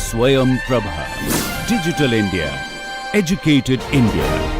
Swayam Prabha. Digital India. Educated India.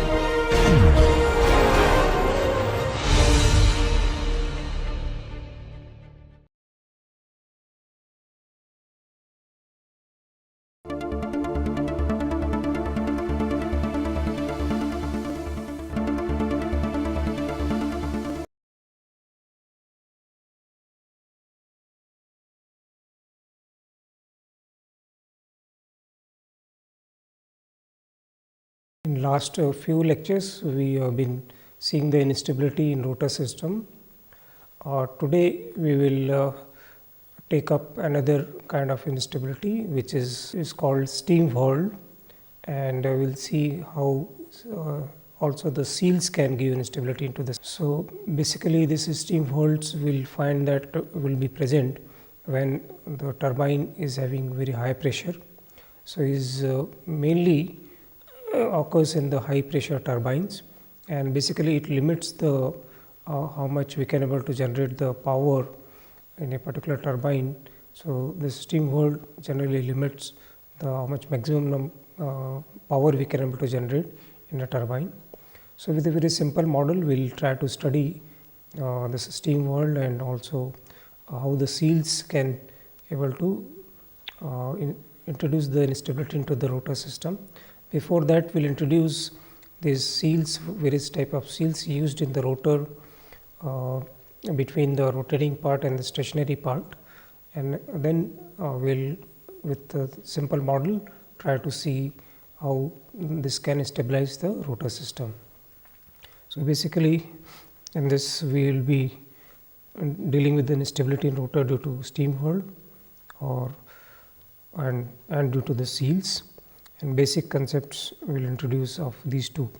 In last few lectures, we have been seeing the instability in rotor system. Today, we will take up another kind of instability, which is called steam whirl, and we will see how also the seals can give instability into this. So, basically this steam whirls will find that will be present when the turbine is having very high pressure. So, is mainly occurs in the high pressure turbines, and basically it limits the how much we can able to generate the power in a particular turbine. So, the steam whirl generally limits the how much maximum power we can able to generate in a turbine. So, with a very simple model, we will try to study this steam whirl and also how the seals can able to introduce the instability into the rotor system. Before that, we will introduce these seals, various type of seals used in the rotor between the rotating part and the stationary part, and then we will with the simple model try to see how this can stabilize the rotor system. So, basically in this we will be dealing with the instability in rotor due to steam whirl or and due to the seals, and basic concepts we will introduce of these two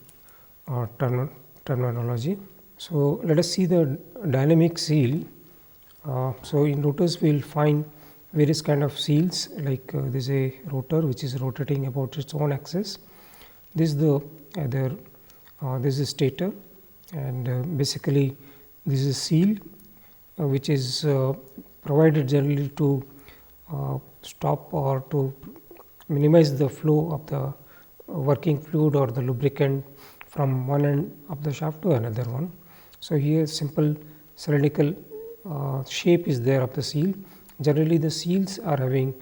terminology. So, let us see the dynamic seal. So, in rotors we will find various kind of seals, like there is a rotor which is rotating about its own axis. This is the this is stator, and basically this is seal which is provided generally to stop or to minimize the flow of the working fluid or the lubricant from one end of the shaft to another one. So, here simple cylindrical shape is there of the seal. Generally the seals are having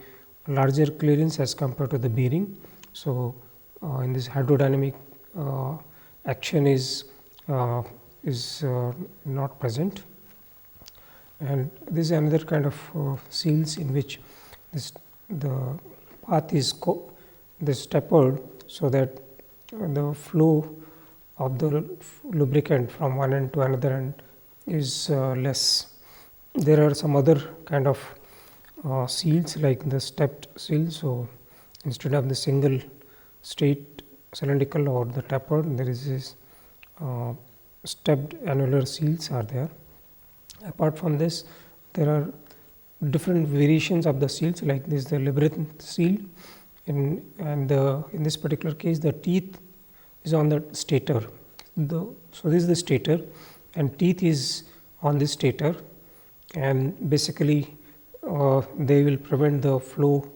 larger clearance as compared to the bearing. So, in this hydrodynamic action is not present, and this is another kind of seals in which the path is tapered, so that the flow of the lubricant from one end to another end is less. There are some other kind of seals like the stepped seal. So, instead of the single straight cylindrical or the tapered, there is this stepped annular seals are there. Apart from this, there are different variations of the seals, like this the labyrinth seal, in this particular case the teeth is on the stator. So, this is the stator and teeth is on the stator, and basically they will prevent the flow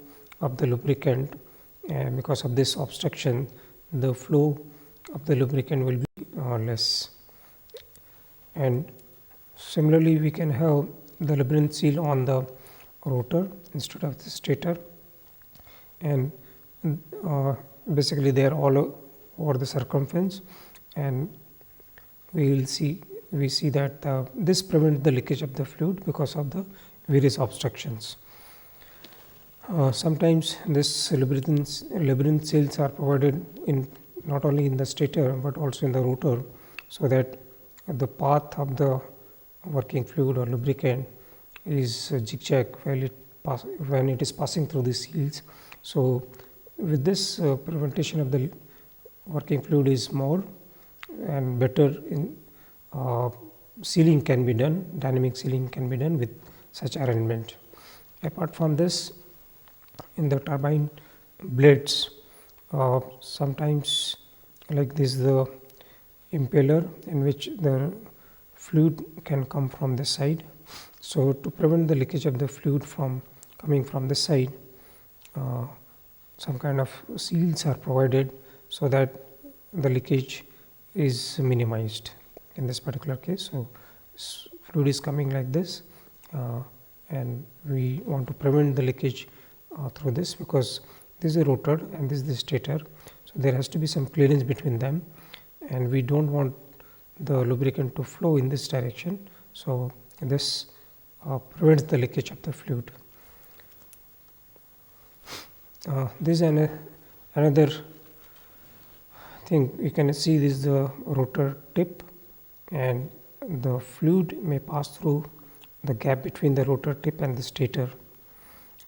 of the lubricant, and because of this obstruction the flow of the lubricant will be less. And similarly, we can have the labyrinth seal on the rotor instead of the stator, and basically they are all over the circumference, and we see that this prevents the leakage of the fluid because of the various obstructions. Sometimes this labyrinth seals are provided in not only in the stator but also in the rotor, so that the path of the working fluid or lubricant is zigzag when it is passing through the seals. So, with this prevention of the working fluid is more and better in sealing can be done, dynamic sealing can be done with such arrangement. Apart from this, in the turbine blades, sometimes like this the impeller in which the fluid can come from this side. So, to prevent the leakage of the fluid from coming from this side, some kind of seals are provided so that the leakage is minimized in this particular case. So, fluid is coming like this, and we want to prevent the leakage through this, because this is a rotor and this is the stator. So, there has to be some clearance between them, and we do not want the lubricant to flow in this direction. So, this prevents the leakage of the fluid. This is another thing. You can see this is the rotor tip, and the fluid may pass through the gap between the rotor tip and the stator.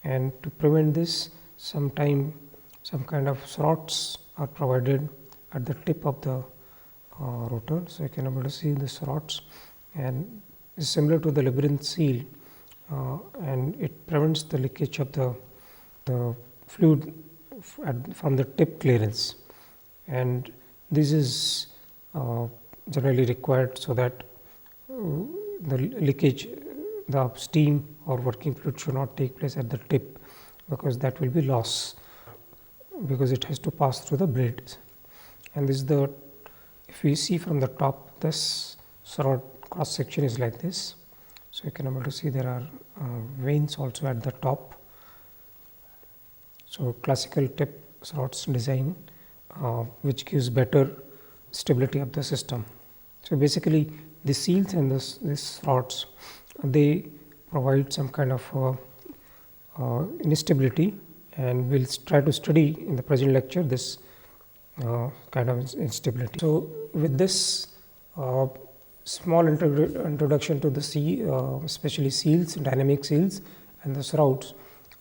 And to prevent this, some kind of slots are provided at the tip of the rotor. So, you can able to see the slots, and is similar to the labyrinth seal, and it prevents the leakage of the fluid from the tip clearance. And this is generally required so that the leakage, the steam or working fluid should not take place at the tip, because that will be loss, because it has to pass through the blades. And this is the, if we see from the top, this slot cross section is like this. So, you can able to see there are veins also at the top. So, classical tip slots design which gives better stability of the system. So, basically the seals and these slots, they provide some kind of instability, and we will try to study in the present lecture this kind of instability. So, with this small introduction to the especially seals, dynamic seals and the shrouds,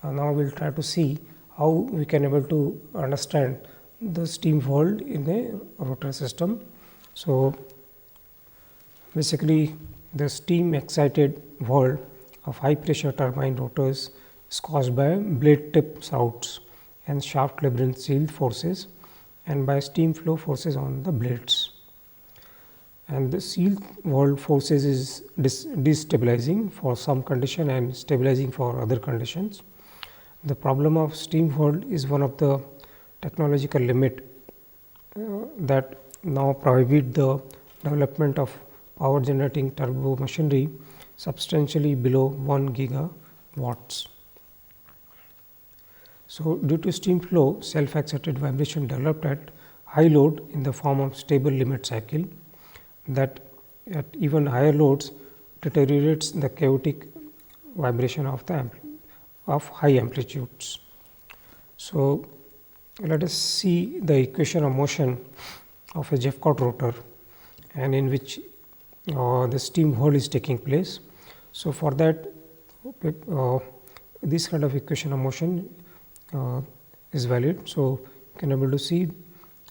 now we will try to see how we can able to understand the steam world in a rotor system. So, basically the steam excited whirl of high pressure turbine rotors is caused by blade tip shrouds and shaft labyrinth seal forces, and by steam flow forces on the blades. And the seal whirl forces is destabilizing for some condition and stabilizing for other conditions. The problem of steam whirl is one of the technological limit that now prohibit the development of power generating turbo machinery substantially below 1 gigawatts. So, due to steam flow, self excited vibration developed at high load in the form of stable limit cycle that at even higher loads deteriorates the chaotic vibration of the of high amplitudes. So, let us see the equation of motion of a Jeffcott rotor, and in which the steam whirl is taking place. So, for that this kind of equation of motion is valid. So, you can able to see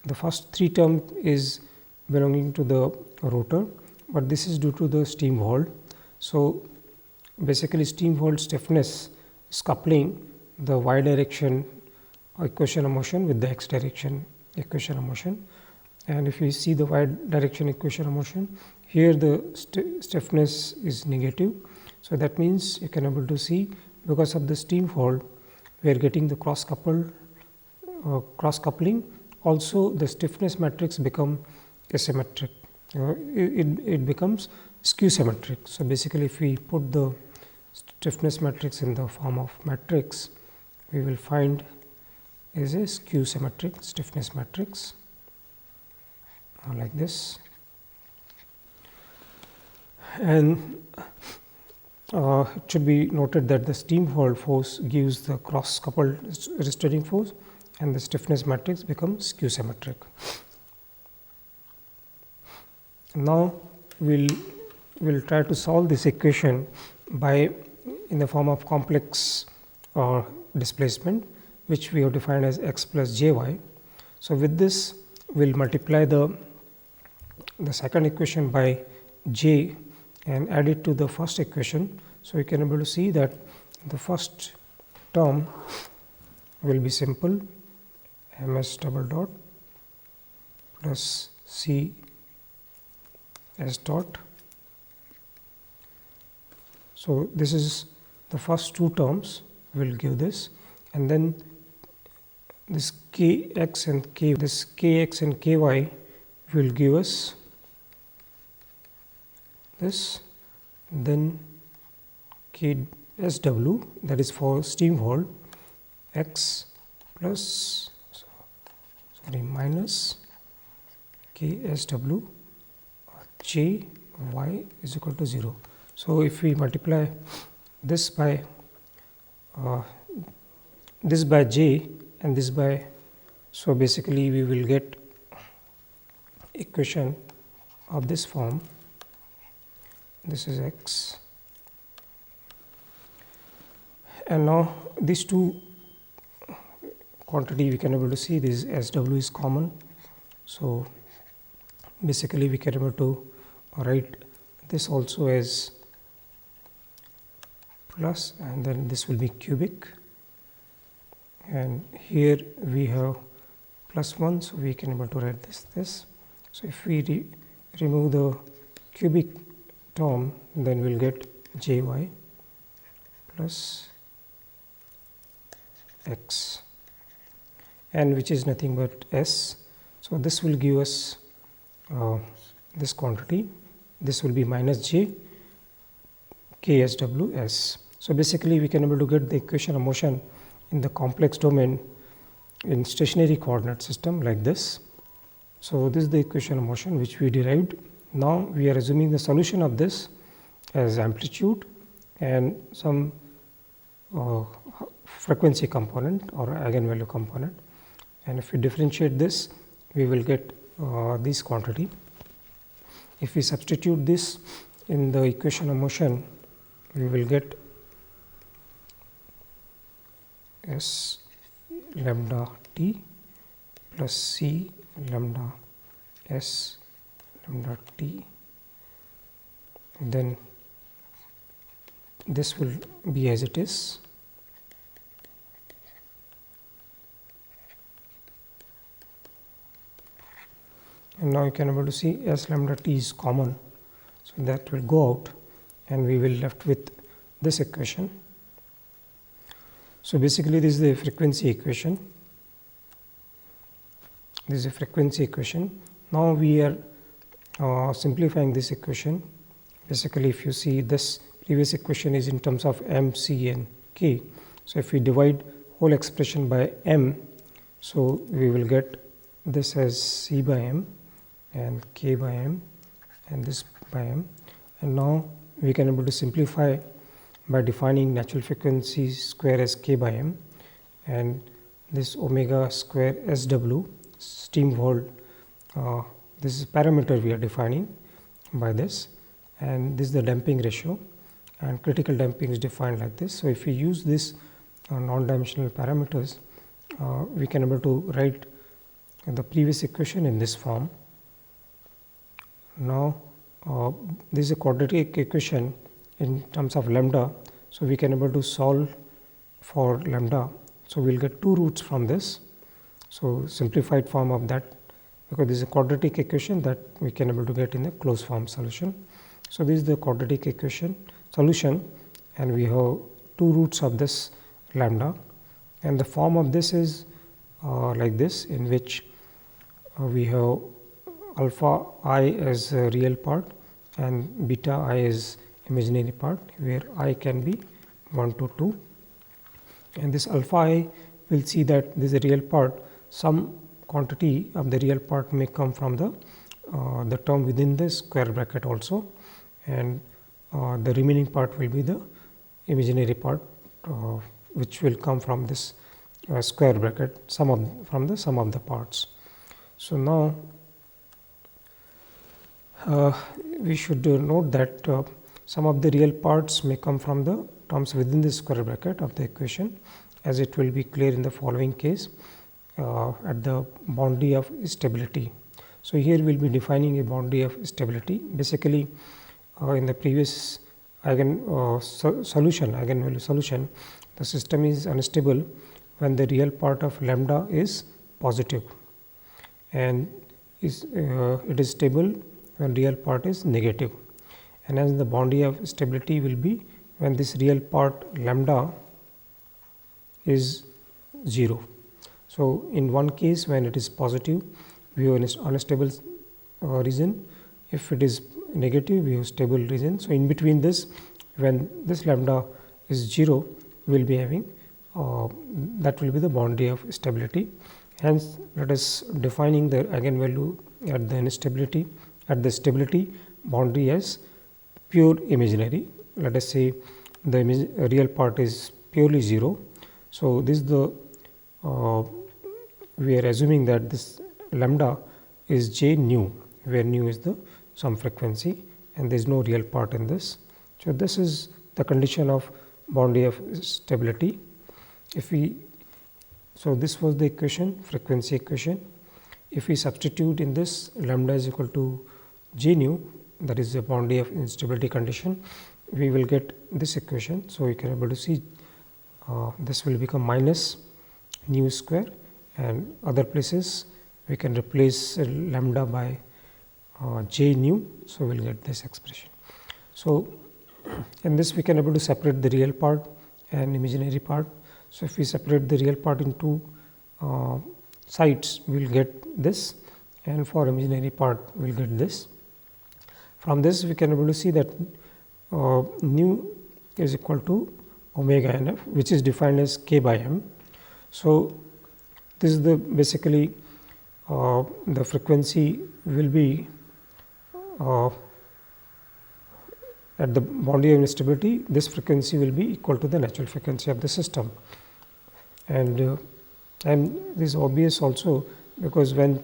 the first 3 term is belonging to the rotor, but this is due to the steam whirl. So, basically steam whirl stiffness is coupling the y direction equation of motion with the x direction equation of motion. And if you see the y direction equation of motion, here the stiffness is negative. So, that means you can able to see, because of the steam whirl we are getting the cross coupling, also the stiffness matrix become asymmetric, it becomes skew symmetric. So, basically if we put the stiffness matrix in the form of matrix, we will find is a skew symmetric stiffness matrix like this. And it should be noted that the steam whirl force gives the cross coupled restoring force, and the stiffness matrix becomes skew symmetric. Now, we will try to solve this equation by in the form of complex displacement, which we have defined as x plus jy. So, with this we will multiply the second equation by j and add it to the first equation. So, you can able to see that the first term will be simple, ms double dot plus c s dot. So, this is the first 2 terms will give this, and then this kx and k, this kx and ky will give us this, then ksw, that is for steam valve, x plus minus ksw j y is equal to 0. So, if we multiply this by j and this by, so basically we will get equation of this form. This is x, and now these two quantity we can able to see this SW is common. So, basically we can able to write this also as plus, and then this will be cubic, and here we have plus 1, so we can able to write this. So, if we remove the cubic term, then we will get jy plus x, and which is nothing but s. So, this will give us this quantity, this will be minus j ksw s. So, basically we can able to get the equation of motion in the complex domain in stationary coordinate system like this. So, this is the equation of motion which we derived. Now, we are assuming the solution of this as amplitude and some frequency component or eigenvalue component, and if we differentiate this, we will get this quantity. If we substitute this in the equation of motion, we will get s lambda t plus c lambda s lambda t, then this will be as it is. And now you can able to see s lambda t is common, so that will go out and we will left with this equation. So, basically this is the frequency equation. This is a frequency equation. Now, we are simplifying this equation. Basically, if you see this previous equation is in terms of m, c and k. So, if we divide whole expression by m, so we will get this as c by m and k by m and this by m. And now, we can able to simplify by defining natural frequency square as k by m, and this omega square SW steam valve, this is parameter we are defining by this, and this is the damping ratio, and critical damping is defined like this. So, if we use this non-dimensional parameters, we can able to write the previous equation in this form. Now, this is a quadratic equation in terms of lambda. So, we can able to solve for lambda. So, we will get two roots from this. So, simplified form of that, because this is a quadratic equation that we can able to get in the closed form solution. So, this is the quadratic equation solution, and we have two roots of this lambda, and the form of this is like this, in which we have alpha I as a real part and beta I is imaginary part, where I can be 1 to 2, and this alpha I will see that this is a real part. Some quantity of the real part may come from the term within the square bracket also, and the remaining part will be the imaginary part, which will come from this square bracket from the sum of the parts. So, now we should note that some of the real parts may come from the terms within the square bracket of the equation, as it will be clear in the following case at the boundary of stability. So, here we will be defining a boundary of stability. Basically, in the previous eigenvalue solution, the system is unstable when the real part of lambda is positive, and it is stable when real part is negative, and hence the boundary of stability will be when this real part lambda is 0. So, in one case when it is positive, we have an unstable region. If it is negative, we have stable region. So, in between this, when this lambda is 0, we will be having that will be the boundary of stability. Hence, let us defining the eigenvalue at the instability at the stability boundary as pure imaginary. Let us say the real part is purely 0. So, this is the we are assuming that this lambda is j nu, where nu is the some frequency and there is no real part in this. So, this is the condition of boundary of stability. If we so this was the equation, frequency equation. If we substitute in this lambda is equal to j nu, that is the boundary of instability condition, we will get this equation. So, you can able to see this will become minus nu square, and other places we can replace lambda by j nu. So, we will get this expression. So, in this we can able to separate the real part and imaginary part. So, if we separate the real part into sides, we will get this, and for imaginary part we will get this. From this we can able to see that nu is equal to omega n f, which is defined as k by m. So, this is the basically the frequency will be at the boundary of instability, this frequency will be equal to the natural frequency of the system. And this is obvious also, because when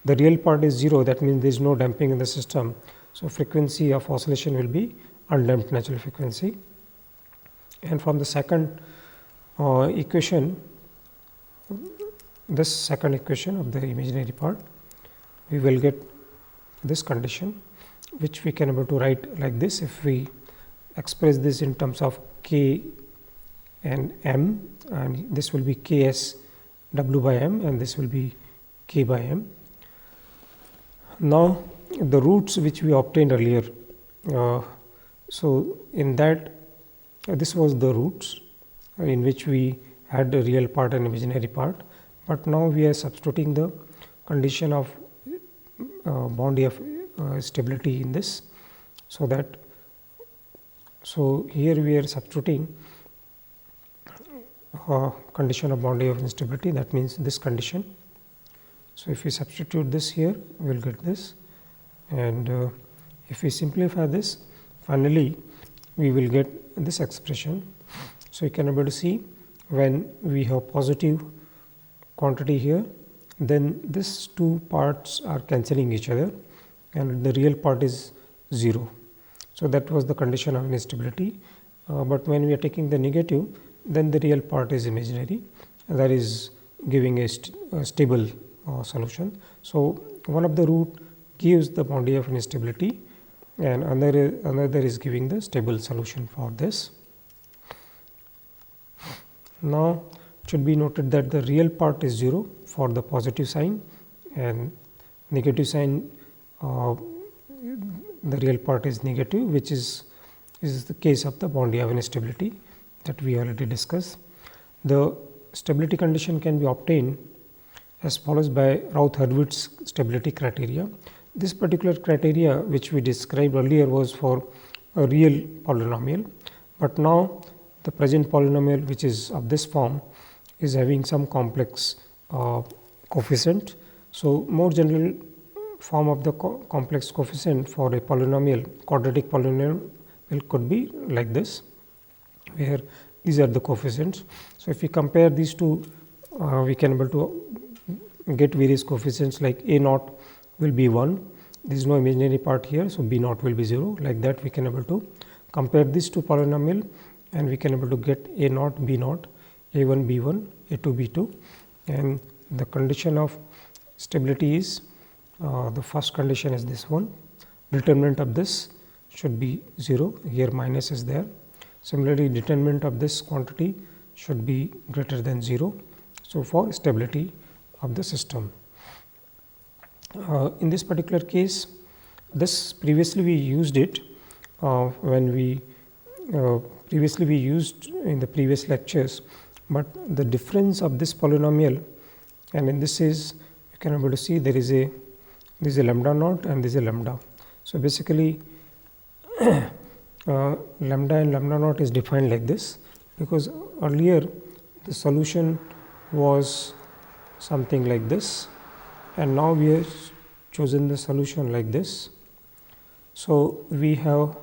the real part is 0, that means there is no damping in the system. So, frequency of oscillation will be undamped natural frequency. And from the second equation, this second equation of the imaginary part, we will get this condition, which we can able to write like this. If we express this in terms of k and m, and this will be k s w by m, and this will be k by m. Now, the roots which we obtained earlier, so in that this was the roots in which we had the real part and imaginary part, but now we are substituting the condition of boundary of stability in this. So, that here we are substituting condition of boundary of instability, that means this condition. So, if we substitute this here, we will get this, and if we simplify this, finally we will get this expression. So, you can able to see when we have positive quantity here, then these two parts are cancelling each other and the real part is 0. So, that was the condition of instability, but when we are taking the negative, then the real part is imaginary, that is giving a stable solution. So, one of the root gives the boundary of instability and another is giving the stable solution for this. Now, it should be noted that the real part is 0 for the positive sign, and negative sign the real part is negative, which is the case of the boundary of instability that we already discussed. The stability condition can be obtained as follows by Routh-Hurwitz stability criteria. This particular criteria which we described earlier was for a real polynomial, but now the present polynomial, which is of this form, is having some complex coefficient. So, more general form of the complex coefficient for a polynomial, quadratic polynomial, could be like this, where these are the coefficients. So, if we compare these two, we can able to get various coefficients, like a naught will be 1, there is no imaginary part here. So, b naught will be 0, like that we can able to compare these two polynomial, and we can able to get a naught, b naught, a1, b1, a2, b2, and the condition of stability is the first condition is this one, determinant of this should be 0, here minus is there. Similarly, determinant of this quantity should be greater than 0. So, for stability of the system. In this particular case, this previously we used it when we previously we used in the previous lectures, but the difference of this polynomial and in this is you can able to see there is a lambda naught and this is a lambda. So basically lambda and lambda naught is defined like this, because earlier the solution was something like this, and now we have chosen the solution like this. So we have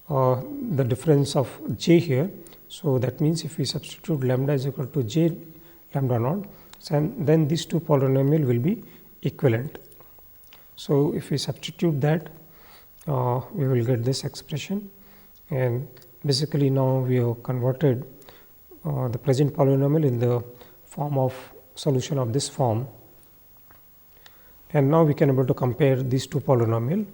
the difference of j here. So that means if we substitute lambda is equal to j lambda naught, then these two polynomial will be equivalent. So if we substitute that, we will get this expression, and basically now we have converted the present polynomial in the form of solution of this form, and now we can able to compare these two polynomial,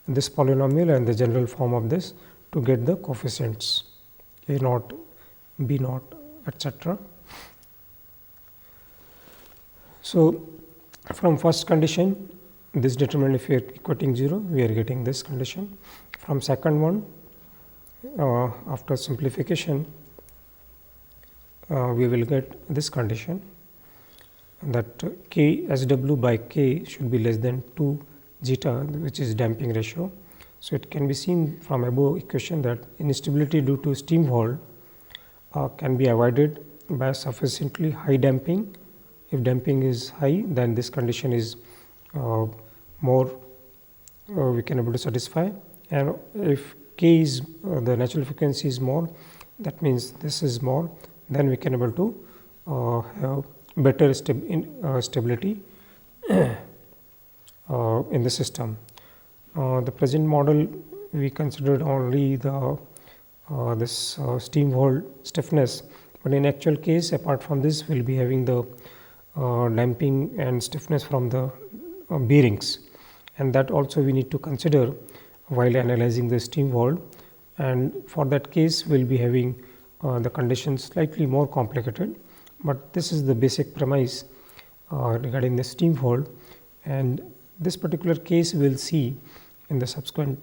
this polynomial and the general form of this, to get the coefficients a naught, b naught, etc. So from first condition, this determinant if we are equating 0, we are getting this condition. From second one, after simplification, we will get this condition, that k SW by k should be less than 2 zeta, which is damping ratio. So it can be seen from above equation that instability due to steam valve can be avoided by sufficiently high damping. If damping is high, then this condition is more we can able to satisfy, and if k is the natural frequency is more, that means this is more, then we can able to have better stability in the system. The present model we considered only the this steam valve stiffness, but in actual case apart from this we will be having the damping and stiffness from the bearings, and that also we need to consider while analyzing the steam valve, and for that case we will be having the conditions slightly more complicated, but this is the basic premise regarding the steam valve, and this particular case we will see in the subsequent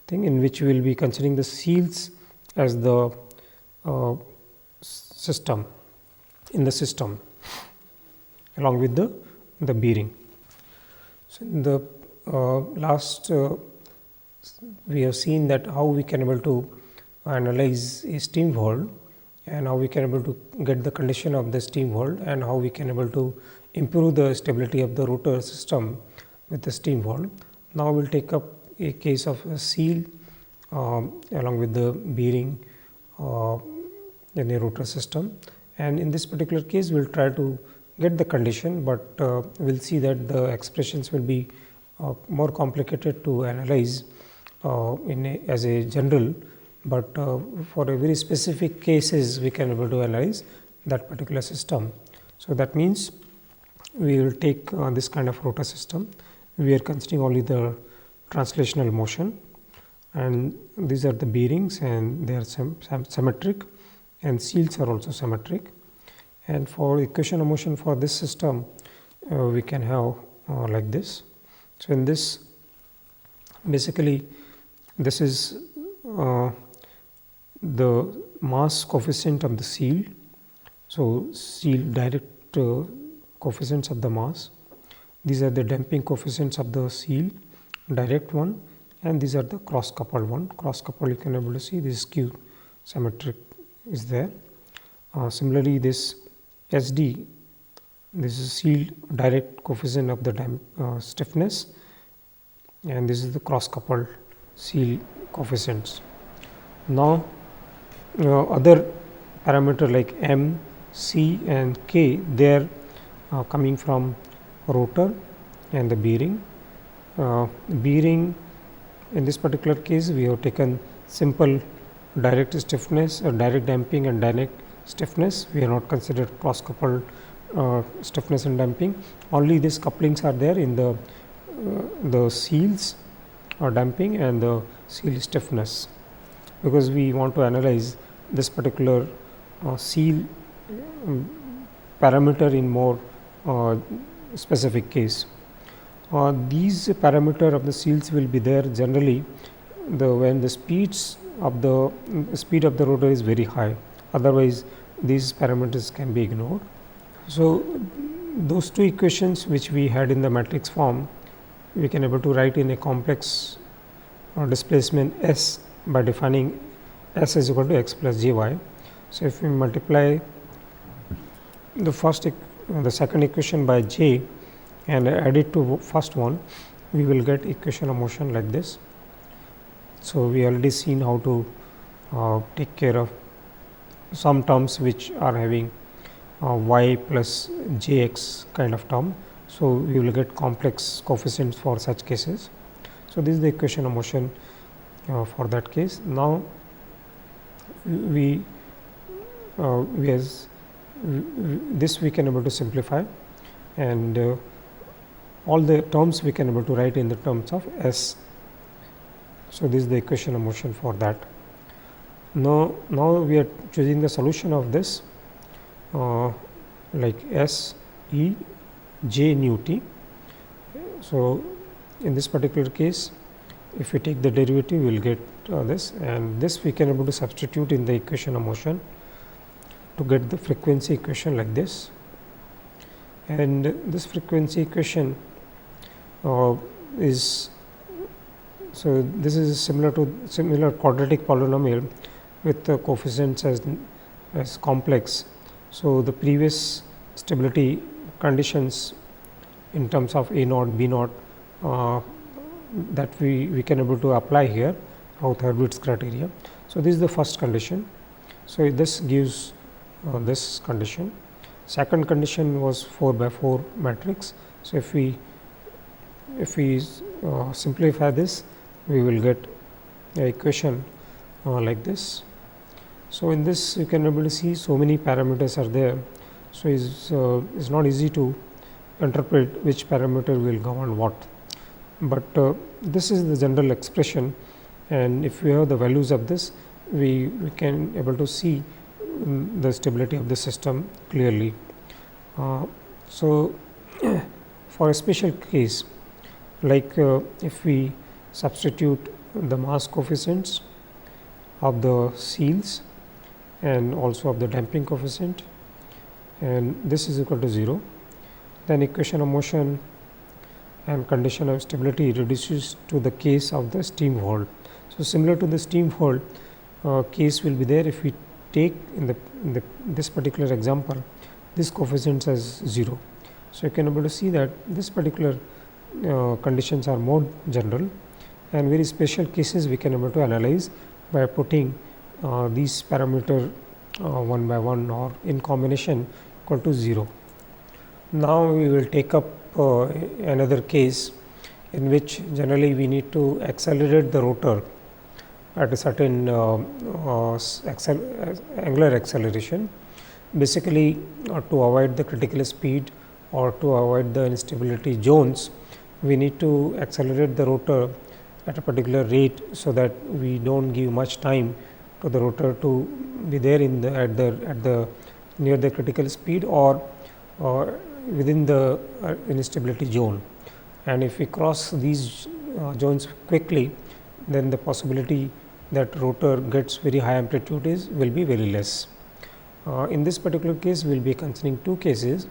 thing, in which we will be considering the seals as the system in the system along with the bearing. So in the last we have seen that how we can able to analyze a steam valve, and how we can able to get the condition of the steam valve, and how we can able to improve the stability of the rotor system with the steam valve. Now we will take up a case of a seal along with the bearing in a rotor system, and in this particular case we will try to get the condition, but we will see that the expressions will be more complicated to analyze as a general, but for a very specific cases we can able to analyze that particular system. So that means we will take this kind of rotor system. We are considering only the translational motion, and these are the bearings, and they are symmetric, and seals are also symmetric. And for equation of motion for this system, we can have like this. So in this, basically this is the mass coefficient of the seal. So seal direct coefficients of the mass. These are the damping coefficients of the seal, direct one, and these are the cross coupled one. Cross coupled you can able to see this skew symmetric is there. Similarly, this SD, this is seal direct coefficient of the stiffness, and this is the cross coupled seal coefficients. Now other parameter like M, C and K, they are coming from rotor and the bearing. Bearing, in this particular case we have taken simple direct stiffness or direct damping and direct stiffness. We have not considered cross coupled stiffness and damping. Only these couplings are there in the seals or damping and the seal stiffness, because we want to analyze this particular seal parameter in more specific case. These parameter of the seals will be there generally when the speeds of the speed of the rotor is very high, otherwise these parameters can be ignored. So, those two equations which we had in the matrix form, we can able to write in a complex displacement S by defining S is equal to x plus j y. So, if we multiply the second equation by j and add it to first one, we will get equation of motion like this. So, we already seen how to take care of some terms which are having y plus j x kind of term. So, we will get complex coefficients for such cases. So, this is the equation of motion for that case. Now, this we can able to simplify, and all the terms we can able to write in the terms of S. So, this is the equation of motion for that. Now we are choosing the solution of this like S E j nu t. So, in this particular case, if we take the derivative, we will get this, and this we can able to substitute in the equation of motion to get the frequency equation like this. And this frequency equation is, so this is similar quadratic polynomial with the coefficients as complex. So, the previous stability conditions in terms of A naught, B naught that we can able to apply here, Routh-Hurwitz criteria. So, this is the first condition. So, this gives this condition. Second condition was 4 by 4 matrix. So, if we simplify this, we will get the equation like this. So, in this you can able to see so many parameters are there. So, it's not easy to interpret which parameter will govern what, but this is the general expression, and if we have the values of this, we can able to see the stability of the system clearly. So, for a special case like if we substitute the mass coefficients of the seals and also of the damping coefficient, and this is equal to 0, then equation of motion and condition of stability reduces to the case of the steam hold. So, similar to the steam hold case will be there if we take in this particular example this coefficients as 0. So, you can able to see that this particular conditions are more general, and very special cases we can able to analyze by putting these parameter one by one or in combination equal to 0. Now, we will take up another case in which generally we need to accelerate the rotor at a certain angular acceleration, basically to avoid the critical speed or to avoid the instability zones. We need to accelerate the rotor at a particular rate, so that we do not give much time to the rotor to be there in the at the near the critical speed or within the instability zone. And if we cross these zones quickly, then the possibility that rotor gets very high amplitude will be very less. In this particular case, we will be considering two cases.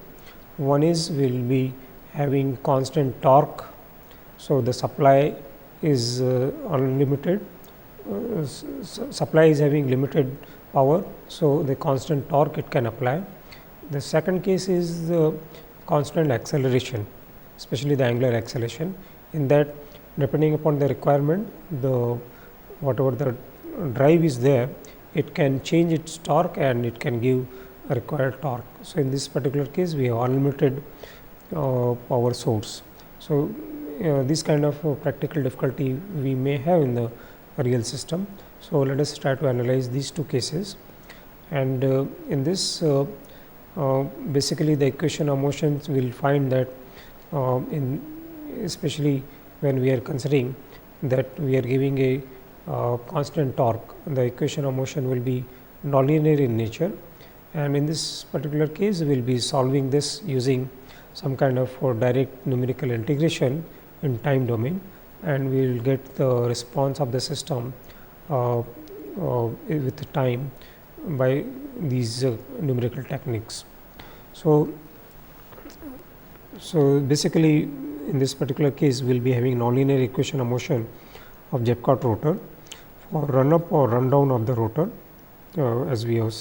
One is we will be having constant torque. So, the supply is unlimited, supply is having limited power. So, the constant torque it can apply. The second case is the constant acceleration, especially the angular acceleration. In that, depending upon the requirement, whatever the drive is there, it can change its torque and it can give a required torque. So, in this particular case, we have unlimited power source. So, this kind of practical difficulty we may have in the real system. So, let us try to analyze these two cases, and in this basically the equation of motions will find that especially when we are considering that we are giving a constant torque, the equation of motion will be nonlinear in nature, and in this particular case we will be solving this using some kind of direct numerical integration in time domain, and we will get the response of the system with time by these numerical techniques. So basically in this particular case we will be having nonlinear equation of motion of Jepcot rotor for run up or run down of the rotor, as we have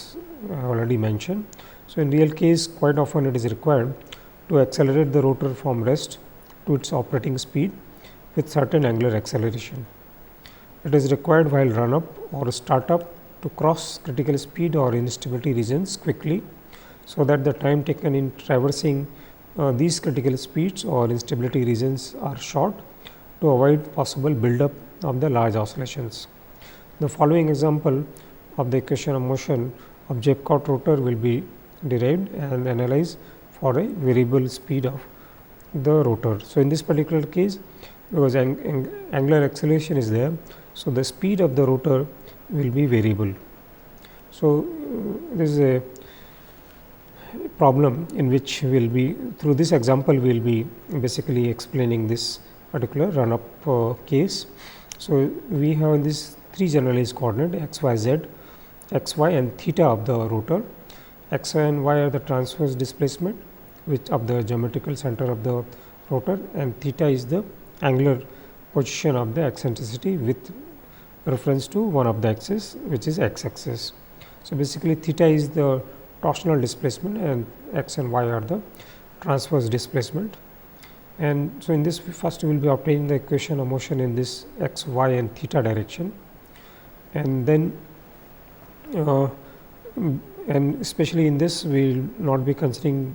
already mentioned. So in real case quite often it is required to accelerate the rotor from rest to its operating speed with certain angular acceleration. It is required while run up or start up to cross critical speed or instability regions quickly, so that the time taken in traversing these critical speeds or instability regions are short to avoid possible buildup of the large oscillations. The following example of the equation of motion of Jepcot rotor will be derived and analyzed for a variable speed of the rotor. So, in this particular case, because angular acceleration is there, so the speed of the rotor will be variable. So, this is a problem in which we will be, through this example we will be basically explaining this particular run up case. So, we have this three generalized coordinate x, y, z, x, y and theta of the rotor. X and y are the transverse displacement which of the geometrical center of the rotor, and theta is the angular position of the eccentricity with reference to one of the axis, which is x axis. So, basically theta is the torsional displacement and x and y are the transverse displacement. And so, in this first we will be obtaining the equation of motion in this x, y and theta direction, and then and especially in this we will not be considering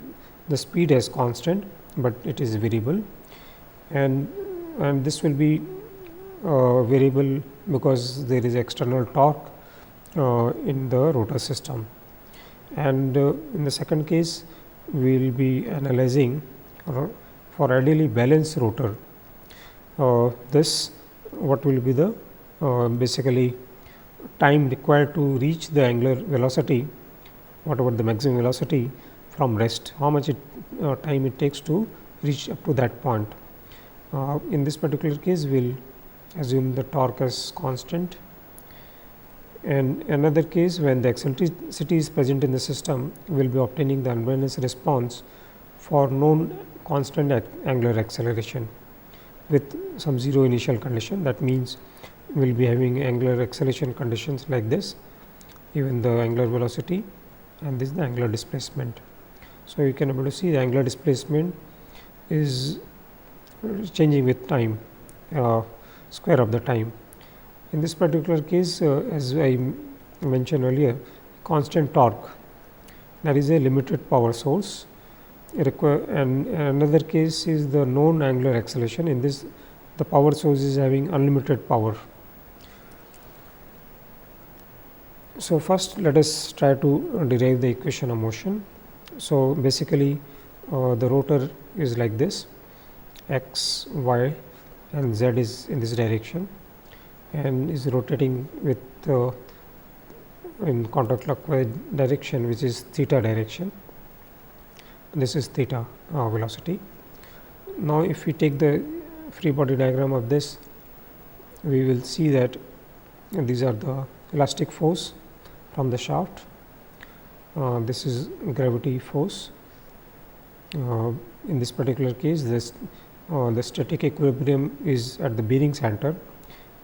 the speed as constant, but it is variable, and this will be variable because there is external torque in the rotor system. And in the second case we will be analyzing for ideally balanced rotor, this what will be the basically time required to reach the angular velocity, whatever the maximum velocity from rest, how much time it takes to reach up to that point. In this particular case we will assume the torque as constant, and another case when the eccentricity is present in the system we will be obtaining the unbalanced response for known constant angular acceleration with some zero initial condition. That means we will be having angular acceleration conditions like this, even the angular velocity, and this is the angular displacement. So, you can able to see the angular displacement is changing with time, square of the time. In this particular case, as I mentioned earlier, constant torque, that is a limited power source, and another case is the known angular acceleration. In this, the power source is having unlimited power. So, first let us try to derive the equation of motion. So, basically the rotor is like this, x, y and z is in this direction and is rotating with in counterclockwise direction, which is theta direction. This is theta velocity. Now, if we take the free body diagram of this, we will see that these are the elastic force from the shaft. This is gravity force. In this particular case, the static equilibrium is at the bearing center,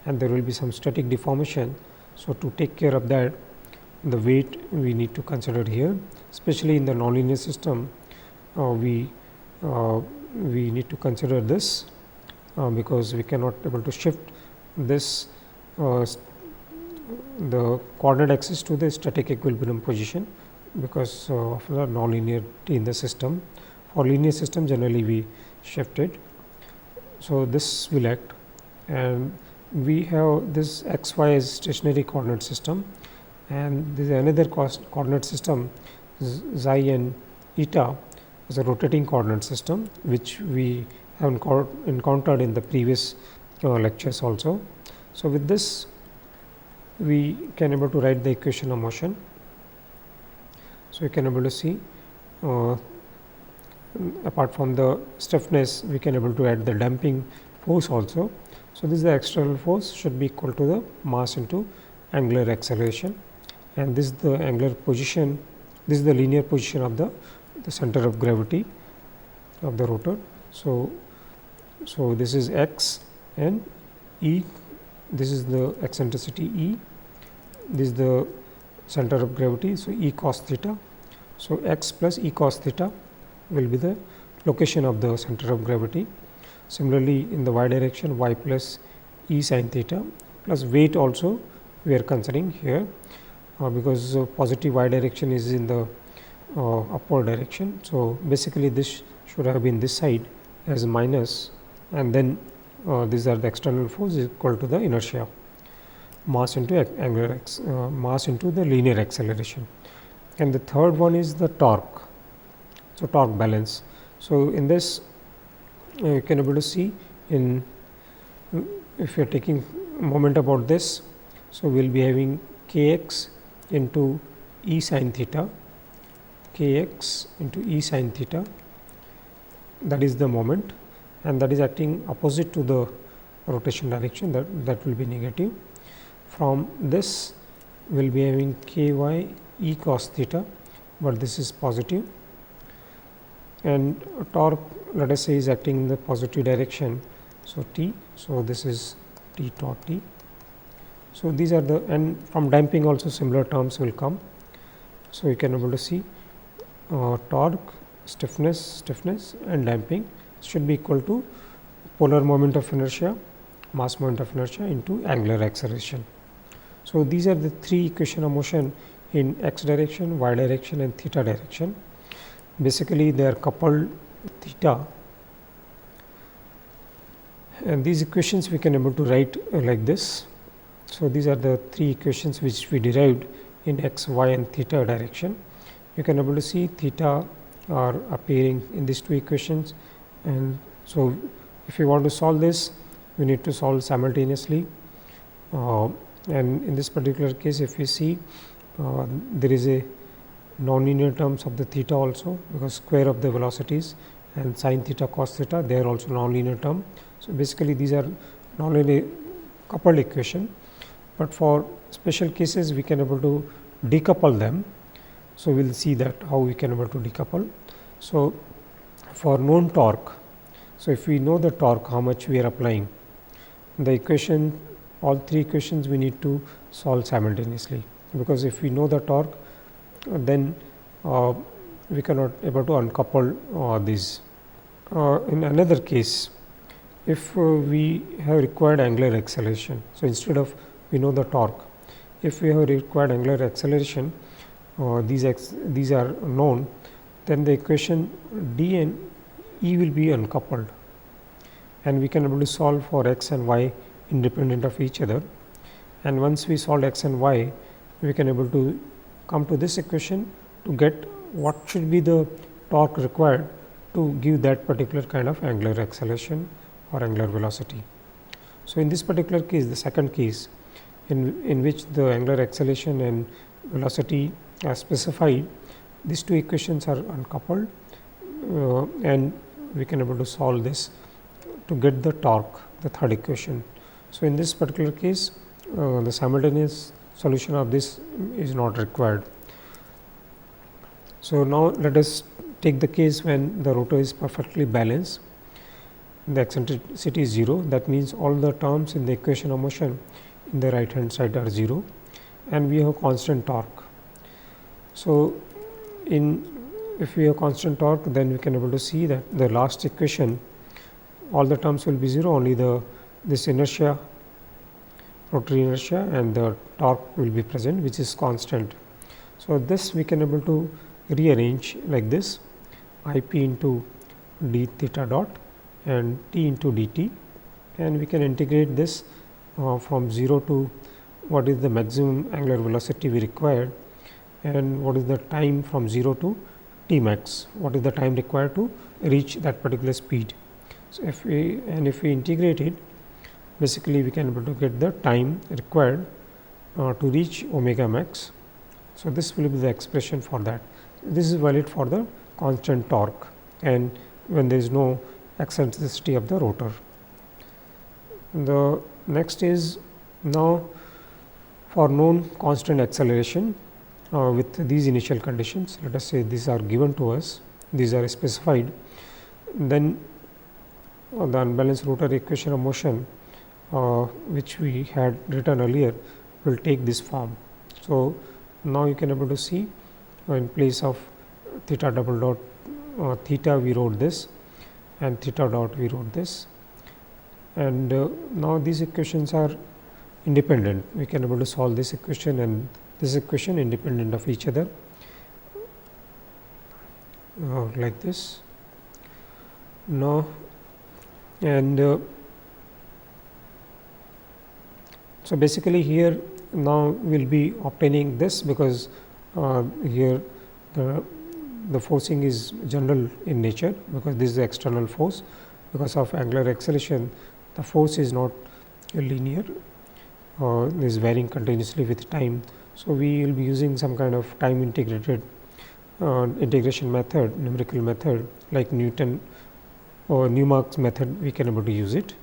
and there will be some static deformation. So, to take care of that, the weight we need to consider here, especially in the nonlinear system. We need to consider this because we cannot able to shift this the coordinate axis to the static equilibrium position because of the nonlinearity in the system. For linear system, generally we shift it. So, this will act, and we have this x, y as stationary coordinate system, and this is another coordinate system xi and eta as a rotating coordinate system, which we have encountered in the previous lectures also. So, with this we can able to write the equation of motion. So, you can able to see apart from the stiffness, we can able to add the damping force also. So, this is the external force should be equal to the mass into angular acceleration, and this is the angular position, this is the linear position of the center of gravity of the rotor. So this is x and E, this is the eccentricity E, this is the center of gravity. So, E cos theta. So, x plus E cos theta will be the location of the center of gravity. Similarly, in the y direction, y plus E sin theta plus weight also we are considering here, because positive y direction is in the upward direction. So, basically this should have been this side as minus, and then these are the external force is equal to the inertia, mass into angular mass into the linear acceleration. And the third one is the torque. So, torque balance. So, in this you can able to see in, if you are taking moment about this. So, we will be having kx into E sin theta, kx into E sin theta, that is the moment, and that is acting opposite to the rotation direction, that will be negative. From this we will be having ky E cos theta, but this is positive, and torque, let us say, is acting in the positive direction. So, T. So, this is T torque T. So, these are the, and from damping also similar terms will come. So, you can able to see torque, stiffness and damping should be equal to polar moment of inertia, mass moment of inertia into angular acceleration. So, these are the three equation of motion in x direction, y direction and theta direction. Basically, they are coupled theta, and these equations we can able to write like this. So, these are the three equations which we derived in x, y and theta direction. You can able to see theta are appearing in these two equations, and so if you want to solve this, we need to solve simultaneously. And in this particular case, if you see, there is a nonlinear terms of the theta also, because square of the velocities and sin theta cos theta, they are also nonlinear term. So, basically these are nonlinear coupled equation, but for special cases we can able to decouple them. So, we will see that how we can able to decouple. So, for known torque, so if we know the torque, how much we are applying, the equation, all three equations we need to solve simultaneously, because if we know the torque, then we cannot able to uncouple these. In another case, if we have required angular acceleration, so instead of we know the torque, if we have required angular acceleration, these are known, then the equation d and E will be uncoupled, and we can able to solve for x and y independent of each other. And once we solve x and y, we can able to come to this equation to get what should be the torque required to give that particular kind of angular acceleration or angular velocity. So, in this particular case, the second case in which the angular acceleration and velocity are specified, these two equations are uncoupled, and we can able to solve this to get the torque, the third equation. So, in this particular case, the simultaneous solution of this is not required. So, now let us take the case when the rotor is perfectly balanced, the eccentricity is 0, that means all the terms in the equation of motion in the right hand side are 0, and we have constant torque. So, if we have constant torque, then we can able to see that the last equation, all the terms will be 0, only this inertia, rotary inertia and the torque will be present, which is constant. So, this we can able to rearrange like this, I p into d theta dot and t into dt, and we can integrate this from 0 to what is the maximum angular velocity we required, and what is the time from 0 to t max, what is the time required to reach that particular speed. So, if we integrate it, basically we can able to get the time required to reach omega max. So, this will be the expression for that. This is valid for the constant torque and when there is no eccentricity of the rotor. The next is, now for known constant acceleration with these initial conditions, let us say these are given to us, these are specified, then the unbalanced rotor equation of motion which we had written earlier will take this form. So, now you can able to see in place of theta double dot theta we wrote this, and theta dot we wrote this, and now these equations are independent. We can able to solve this equation and this equation independent of each other like this. Now, and so basically here now we will be obtaining this, because here the forcing is general in nature, because this is the external force. Because of angular acceleration, the force is not linear, is varying continuously with time. So, we will be using some kind of time integrated integration method, numerical method like Newton or Newmark's method. We can able to use it.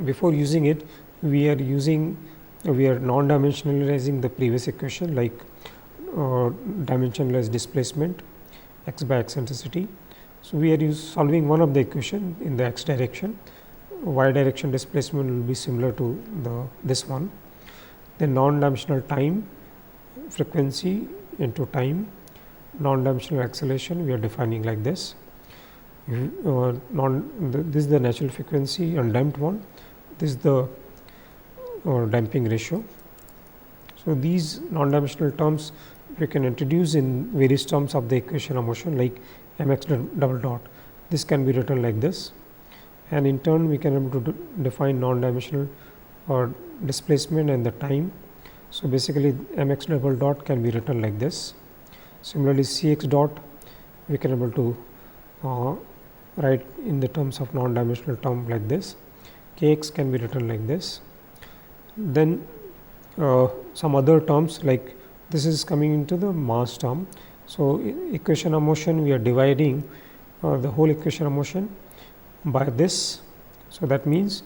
Before using it, we are non-dimensionalizing the previous equation, like dimensionless displacement x by eccentricity. So, we are solving one of the equation in the x direction, y direction displacement will be similar to this one. Then non-dimensional time, frequency into time, non-dimensional acceleration we are defining like this. This is the natural frequency, undamped one, this is the damping ratio. So, these non-dimensional terms we can introduce in various terms of the equation of motion, like mx double dot. This can be written like this, and in turn we can able to define non-dimensional or displacement and the time. So, basically mx double dot can be written like this. Similarly, cx dot we can able to write in the terms of non-dimensional term like this. Kx can be written like this. Then some other terms, like this is coming into the mass term. So, equation of motion we are dividing the whole equation of motion by this. So, that means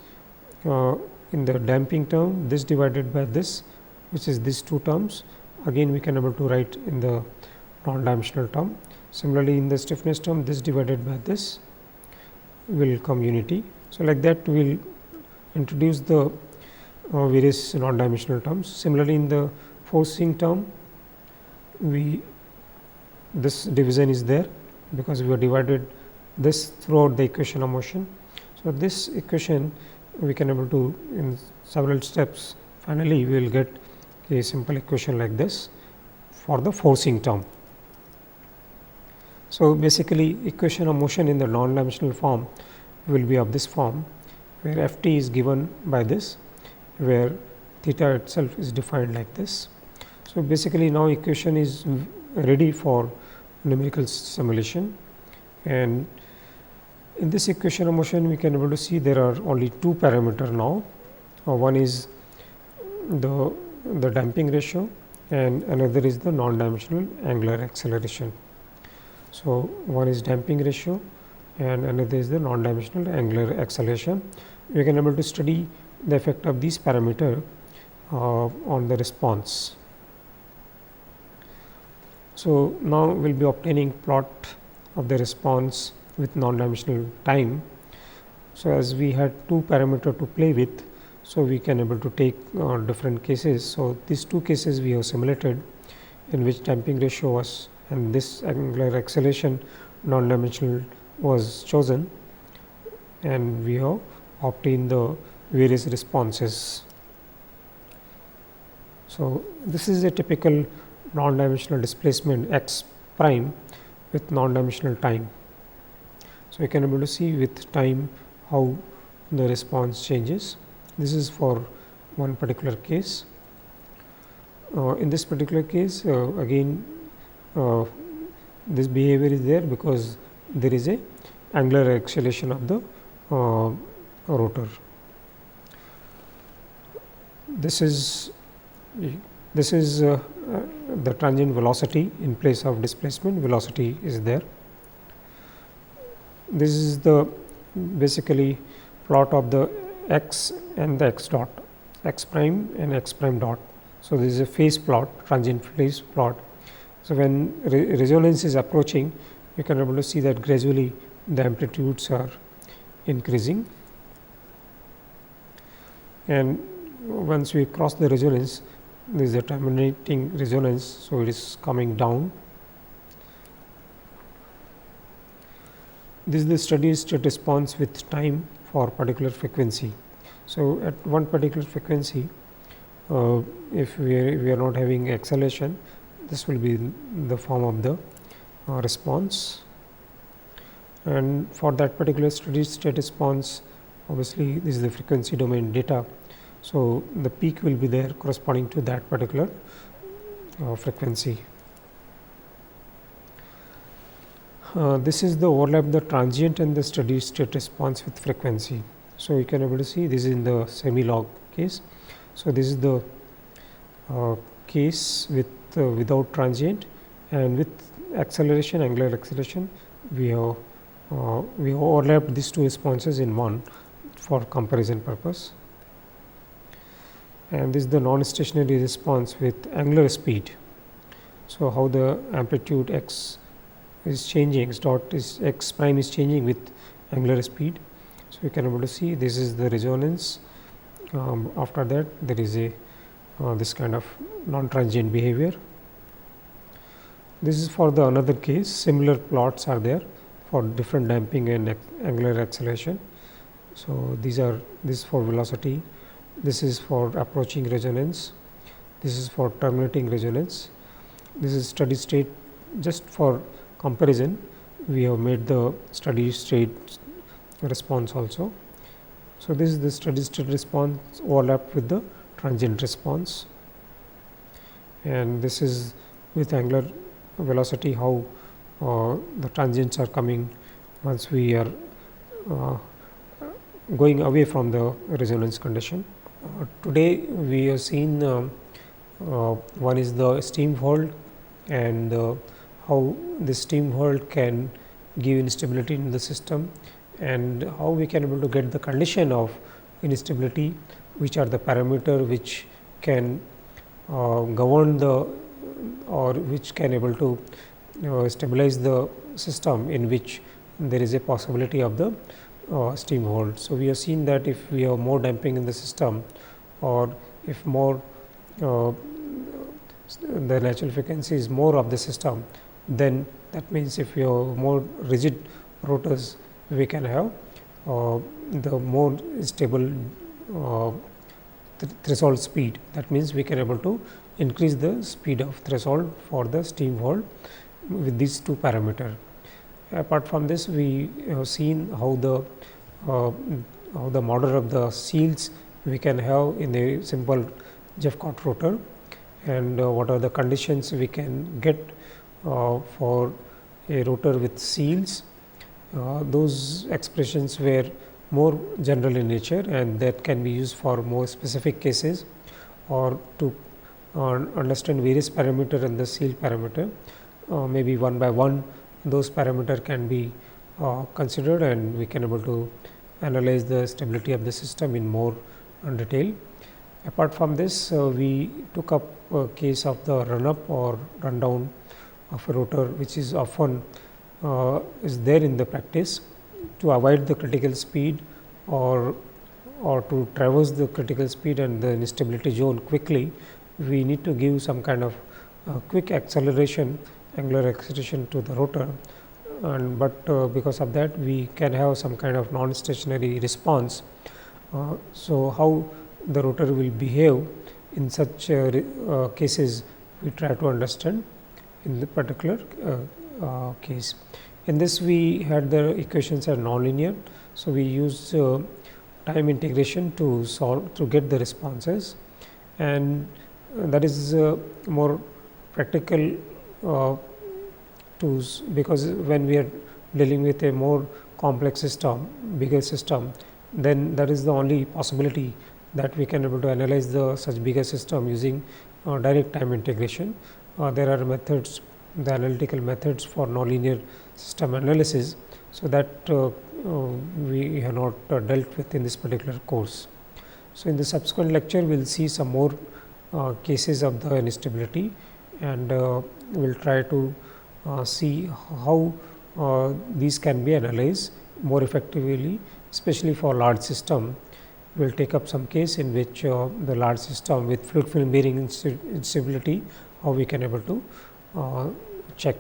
in the damping term, this divided by this, which is these two terms, again we can able to write in the non-dimensional term. Similarly, in the stiffness term, this divided by this will come unity. So, like that we will introduce the various non-dimensional terms. Similarly, in the forcing term, this division is there, because we have divided this throughout the equation of motion. So, this equation we can able to in several steps, finally we will get a simple equation like this for the forcing term. So, basically equation of motion in the non-dimensional form will be of this form, where f t is given by this, where theta itself is defined like this. So, basically now equation is ready for numerical simulation, and in this equation of motion we can able to see there are only two parameters now. One is the damping ratio, and another is the non-dimensional angular acceleration. So, one is damping ratio and another is the non-dimensional angular acceleration. We can able to study the effect of these parameter on the response. So, now we will be obtaining plot of the response with non-dimensional time. So, as we had two parameter to play with, so we can able to take different cases. So, these two cases we have simulated, in which damping ratio was and this angular acceleration non-dimensional was chosen, and we have obtained the various responses. So, this is a typical non-dimensional displacement x prime with non-dimensional time. So, we can able to see with time how the response changes. This is for one particular case. In this particular case, again this behavior is there because there is a angular acceleration of the rotor. This is the transient velocity in place of displacement. Velocity is there. This is the basically plot of the x and the x dot. x prime and x prime dot. So, this is a phase plot, transient phase plot. So, when resonance is approaching, you can able to see that gradually the amplitudes are increasing, and once we cross the resonance, this is a terminating resonance. So, it is coming down. This is the steady state response with time for particular frequency. So, at one particular frequency, if we are not having acceleration, this will be the form of the response, and for that particular steady state response, obviously this is the frequency domain data. So, the peak will be there corresponding to that particular frequency. This is the overlap the transient and the steady state response with frequency. So, you can able to see this is in the semi log case. So, this is the case with without transient, and with acceleration, angular acceleration, we overlapped these two responses in one for comparison purpose. And this is the non-stationary response with angular speed. So, how the amplitude x is changing, x prime is changing with angular speed. So, you can able to see this is the resonance. After that, there is a this kind of non-transient behavior. This is for the another case. Similar plots are there for different damping and angular acceleration. So, this is for velocity, this is for approaching resonance, this is for terminating resonance, this is steady state. Just for comparison, we have made the steady state response also. So, this is the steady state response overlap with the transient response, and this is with angular velocity how the transients are coming once we are going away from the resonance condition. Today we have seen one is the steam whirl, and how the steam whirl can give instability in the system, and how we can able to get the condition of instability, which are the parameter which can govern the or which can able to stabilize the system in which there is a possibility of the steam whirl. So, we have seen that if we have more damping in the system, or if more the natural frequency is more of the system, then that means if we have more rigid rotors, we can have the more stable threshold speed. That means we can able to increase the speed of threshold for the steam whirl with these two parameters. Apart from this, we have seen how the model of the seals we can have in a simple Jeffcott rotor, and what are the conditions we can get for a rotor with seals. Those expressions were more general in nature, and that can be used for more specific cases, or to understand various parameter and the seal parameter. Maybe one by one those parameter can be considered, and we can able to analyze the stability of the system in more detail. Apart from this, we took up a case of the run up or run down of a rotor, which is often is there in the practice. To avoid the critical speed or to traverse the critical speed and the instability zone quickly, we need to give some kind of quick acceleration, angular acceleration to the rotor, and because of that we can have some kind of non-stationary response. So, how the rotor will behave in such cases, we try to understand in the particular case. In this, we had the equations are nonlinear. So, we use time integration to solve to get the responses, and that is more practical tools, because when we are dealing with a more complex system, bigger system, then that is the only possibility that we can able to analyze the such bigger system using direct time integration. There are methods, the analytical methods for nonlinear system analysis. So, that we have not dealt with in this particular course. So, in the subsequent lecture we will see some more cases of the instability, and we will try to see how these can be analyzed more effectively, especially for large system. We will take up some case in which the large system with fluid film bearing instability, how we can able to check.